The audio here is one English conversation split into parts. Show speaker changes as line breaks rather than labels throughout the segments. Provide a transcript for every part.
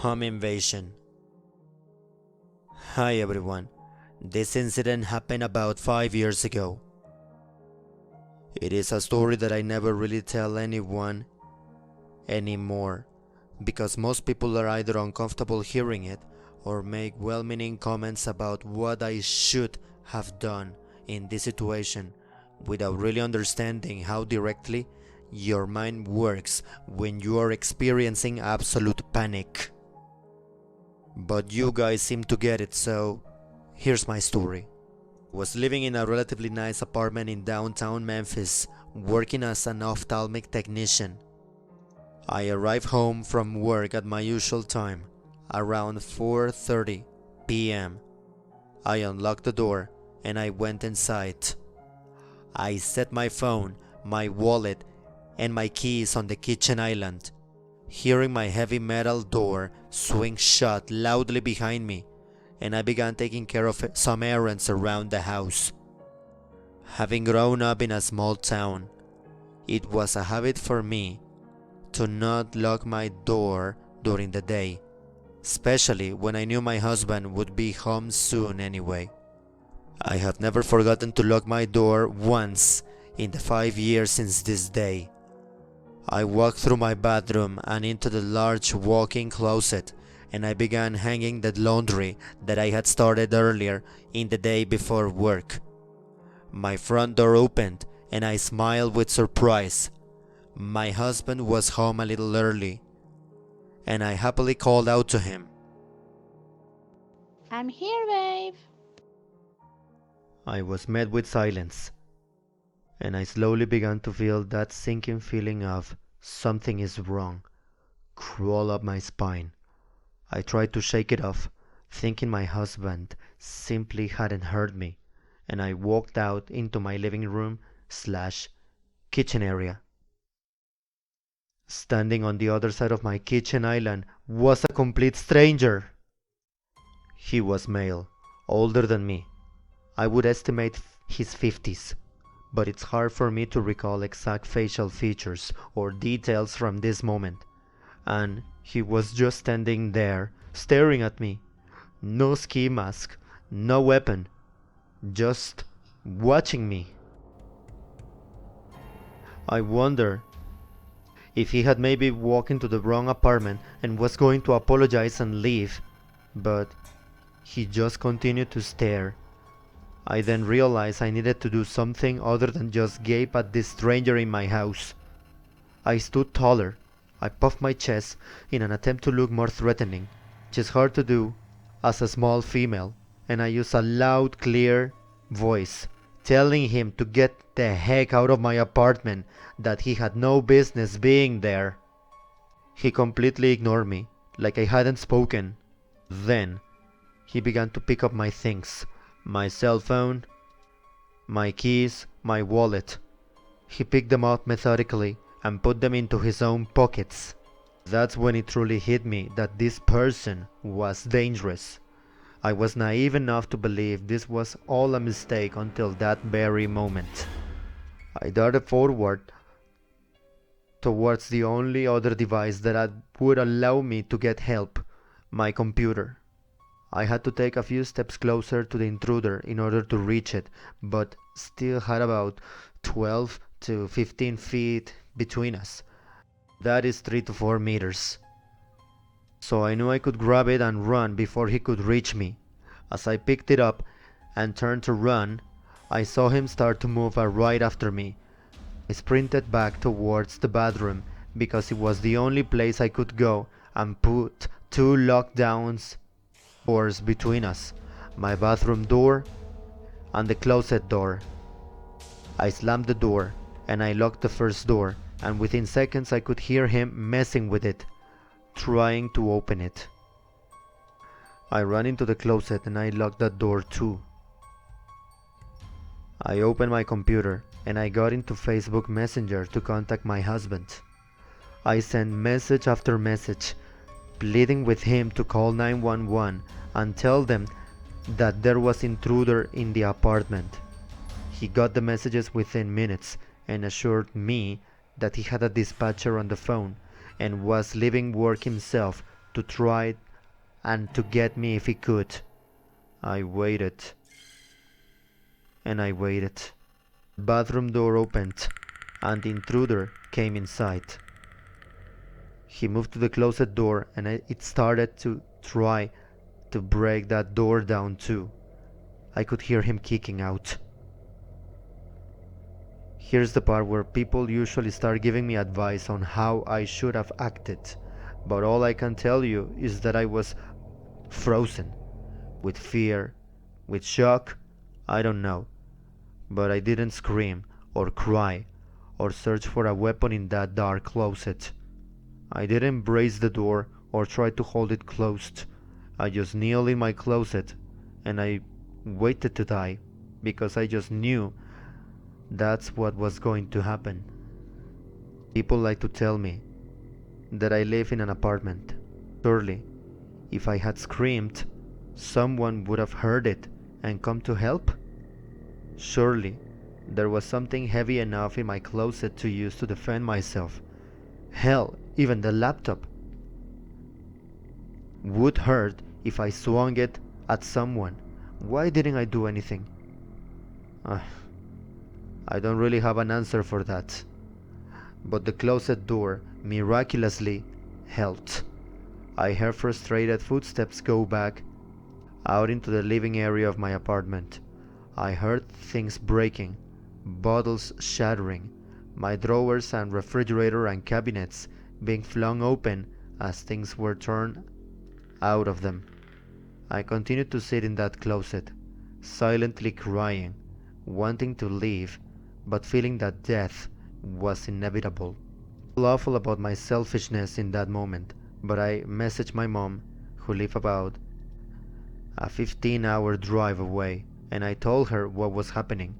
Home invasion. Hi everyone. This incident happened about 5 years ago. It is a story that I never really tell anyone anymore because most people are either uncomfortable hearing it or make well-meaning comments about what I should have done in this situation without really understanding how directly your mind works when you are experiencing absolute panic. But you guys seem to get it, so here's my story. I was living in a relatively nice apartment in downtown Memphis, working as an ophthalmic technician. I arrived home from work at my usual time, around 4:30 p.m. I unlocked the door and I went inside. I set my phone, my wallet, and my keys on the kitchen island. Hearing my heavy metal door swing shut loudly behind me, and I began taking care of some errands around the house. Having grown up in a small town, it was a habit for me to not lock my door during the day, especially when I knew my husband would be home soon anyway. I have never forgotten to lock my door once in the 5 years since this day. I walked through my bathroom and into the large walk-in closet, and I began hanging the laundry that I had started earlier in the day before work. My front door opened and I smiled with surprise. My husband was home a little early, and I happily called out to him.
I'm here, babe.
I was met with silence, and I slowly began to feel that sinking feeling of something is wrong crawl up my spine. I tried to shake it off, thinking my husband simply hadn't heard me, and I walked out into my living room/kitchen area. Standing on the other side of my kitchen island was a complete stranger. He was male, older than me. I would estimate his 50s, but it's hard for me to recall exact facial features or details from this moment. And he was just standing there, staring at me. No ski mask, no weapon, just watching me. I wonder if he had maybe walked into the wrong apartment and was going to apologize and leave, but he just continued to stare. I then realized I needed to do something other than just gape at this stranger in my house. I stood taller. I puffed my chest in an attempt to look more threatening, which is hard to do as a small female, and I used a loud, clear voice, telling him to get the heck out of my apartment, that he had no business being there. He completely ignored me, like I hadn't spoken. Then, he began to pick up my things. My cell phone, my keys, my wallet. He picked them up methodically and put them into his own pockets. That's when it truly hit me that this person was dangerous. I was naive enough to believe this was all a mistake until that very moment. I darted forward towards the only other device that would allow me to get help, my computer. I had to take a few steps closer to the intruder in order to reach it, but still had about 12 to 15 feet between us. That is 3 to 4 meters. So I knew I could grab it and run before he could reach me. As I picked it up and turned to run, I saw him start to move right after me. I sprinted back towards the bathroom because it was the only place I could go and put 2 lockdowns doors between us, my bathroom door and the closet door. I slammed the door and I locked the first door, and within seconds I could hear him messing with it, trying to open it. I ran into the closet and I locked that door too. I opened my computer and I got into Facebook Messenger to contact my husband. I sent message after message, pleading with him to call 911 and tell them that there was intruder in the apartment. He got the messages within minutes and assured me that he had a dispatcher on the phone and was leaving work himself to try and to get me if he could. I waited and I waited. The bathroom door opened and the intruder came inside. He moved to the closet door and it started to try to break that door down too. I could hear him kicking out. Here's the part where people usually start giving me advice on how I should have acted, but all I can tell you is that I was frozen, with fear, with shock, I don't know, but I didn't scream or cry or search for a weapon in that dark closet. I didn't brace the door or try to hold it closed. I just kneeled in my closet and I waited to die because I just knew that's what was going to happen. People like to tell me that I live in an apartment. Surely, if I had screamed, someone would have heard it and come to help. Surely, there was something heavy enough in my closet to use to defend myself. Hell, even the laptop would hurt if I swung it at someone. Why didn't I do anything? I don't really have an answer for that. But the closet door miraculously held. I heard frustrated footsteps go back out into the living area of my apartment. I heard things breaking, bottles shattering, my drawers and refrigerator and cabinets being flung open as things were torn out of them. I continued to sit in that closet, silently crying, wanting to leave, but feeling that death was inevitable. I felt awful about my selfishness in that moment, but I messaged my mom, who lived about a 15-hour drive away, and I told her what was happening.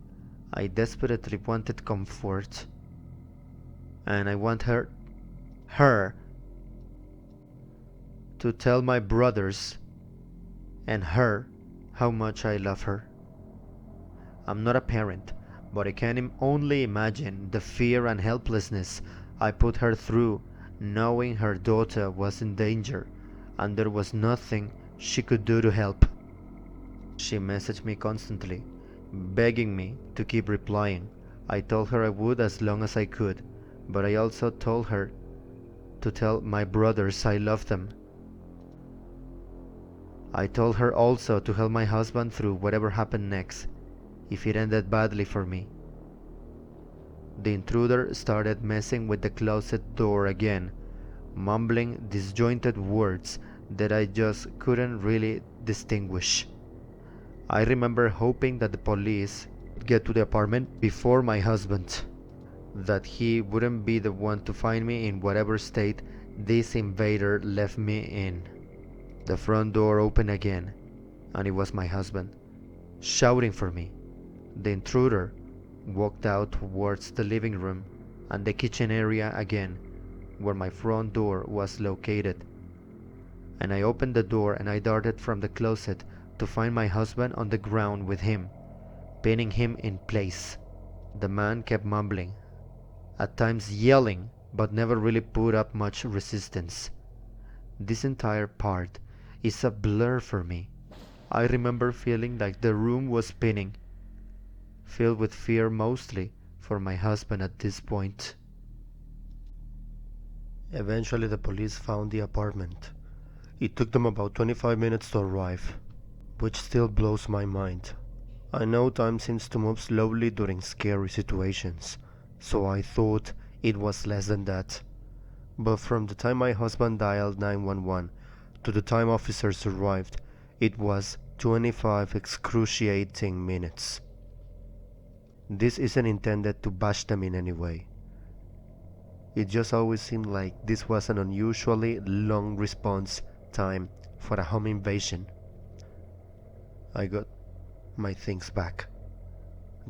I desperately wanted comfort, and I want her to tell my brothers and her how much I love her. I'm not a parent, but I can only imagine the fear and helplessness I put her through, knowing her daughter was in danger and there was nothing she could do to help. She messaged me constantly, begging me to keep replying. I told her I would as long as I could, but I also told her to tell my brothers I love them. I told her also to help my husband through whatever happened next, if it ended badly for me. The intruder started messing with the closet door again, mumbling disjointed words that I just couldn't really distinguish. I remember hoping that the police would get to the apartment before my husband, that he wouldn't be the one to find me in whatever state this invader left me in. The front door opened again, and it was my husband, shouting for me. The intruder walked out towards the living room and the kitchen area again, where my front door was located. And I opened the door and I darted from the closet to find my husband on the ground with him, pinning him in place. The man kept mumbling, at times yelling, but never really put up much resistance. This entire part is a blur for me. I remember feeling like the room was spinning, filled with fear mostly for my husband at this point. Eventually the police found the apartment. It took them about 25 minutes to arrive, which still blows my mind. I know time seems to move slowly during scary situations, so I thought it was less than that. But from the time my husband dialed 911 to the time officers arrived, it was 25 excruciating minutes. This isn't intended to bash them in any way. It just always seemed like this was an unusually long response time for a home invasion. I got my things back.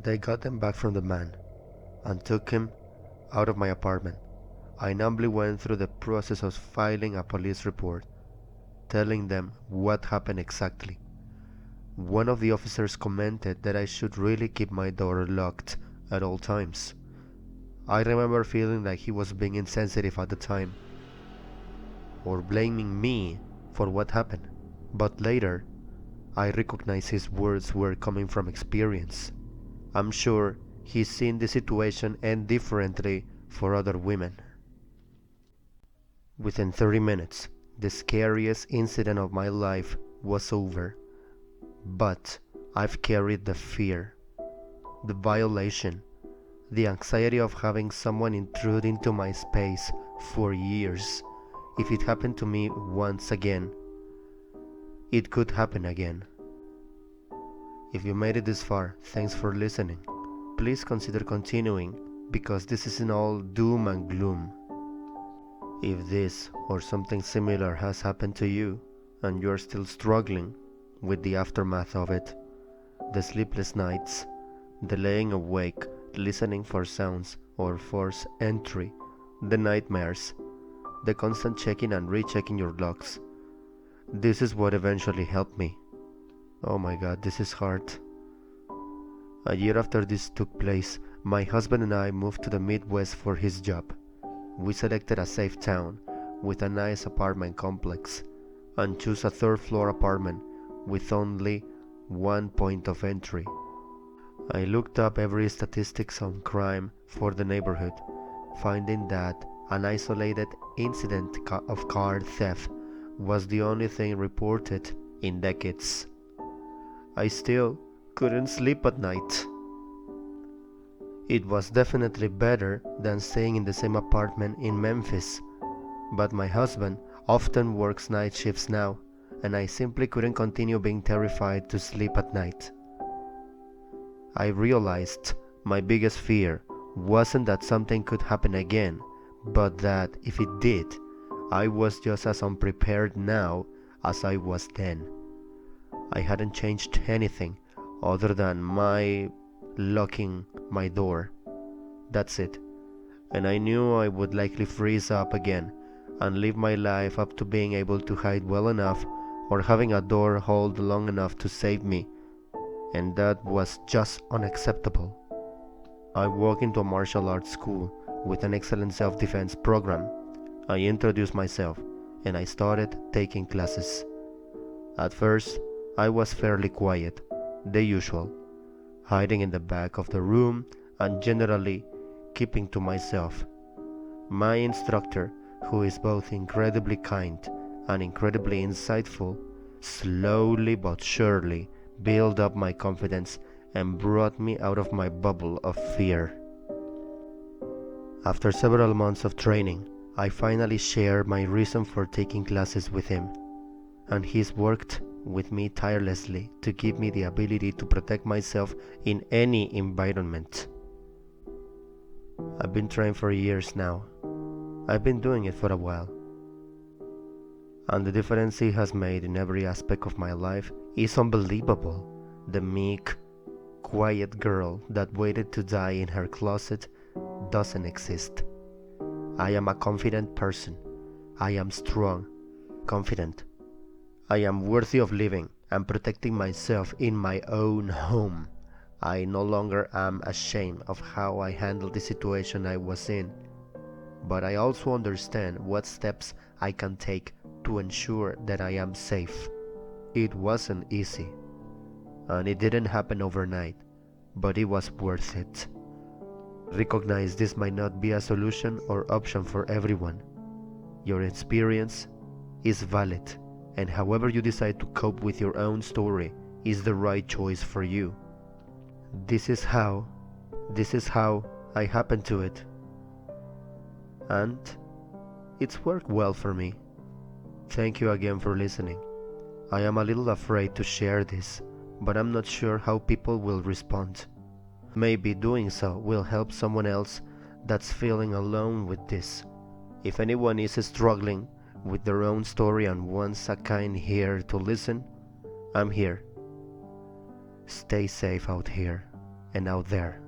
They got them back from the man and took him out of my apartment. I numbly went through the process of filing a police report, telling them what happened exactly. One of the officers commented that I should really keep my door locked at all times. I remember feeling like he was being insensitive at the time.
or blaming me for what happened. But later, I recognized his words were coming from experience. I'm sure he's seen the situation end differently for other women. Within 30 minutes, the scariest incident of my life was over. But I've carried the fear, the violation, the anxiety of having someone intrude into my space for years. If it happened to me once again, it could happen again. If you made it this far, thanks for listening. Please consider continuing, because this isn't all doom and gloom. If this or something similar has happened to you, and you're still struggling with the aftermath of it, the sleepless nights, the laying awake, listening for sounds or forced entry, the nightmares, the constant checking and rechecking your logs, this is what eventually helped me. Oh my god, this is hard. A year after this took place, my husband and I moved to the Midwest for his job. We selected a safe town with a nice apartment complex and chose a third-floor apartment with only one point of entry. I looked up every statistics on crime for the neighborhood, finding that an isolated incident of car theft was the only thing reported in decades. I still couldn't sleep at night. It was definitely better than staying in the same apartment in Memphis, but my husband often works night shifts now, and I simply couldn't continue being terrified to sleep at night. I realized my biggest fear wasn't that something could happen again, but that if it did, I was just as unprepared now as I was then. I hadn't changed anything other than my locking my door. That's it. And I knew I would likely freeze up again and live my life up to being able to hide well enough or having a door hold long enough to save me. And that was just unacceptable. I walked into a martial arts school with an excellent self-defense program. I introduced myself and I started taking classes. At first, I was fairly quiet, the usual, hiding in the back of the room and generally keeping to myself. My instructor, who is both incredibly kind and incredibly insightful, slowly but surely built up my confidence and brought me out of my bubble of fear. After several months of training, I finally shared my reason for taking classes with him, and he's worked with me tirelessly to give me the ability to protect myself in any environment. I've been trained for years now. I've been doing it for a while. And the difference he has made in every aspect of my life is unbelievable. The meek, quiet girl that waited to die in her closet doesn't exist. I am a confident person. I am strong, confident. I am worthy of living and protecting myself in my own home. I no longer am ashamed of how I handled the situation I was in, but I also understand what steps I can take to ensure that I am safe. It wasn't easy, and it didn't happen overnight, but it was worth it. Recognize this might not be a solution or option for everyone. Your experience is valid, and however you decide to cope with your own story is the right choice for you. This is how I happened to it. And it's worked well for me. Thank you again for listening. I am a little afraid to share this, but I'm not sure how people will respond. Maybe doing so will help someone else that's feeling alone with this. If anyone is struggling with their own story and wants a kind ear to listen, I'm here. Stay safe out here and out there.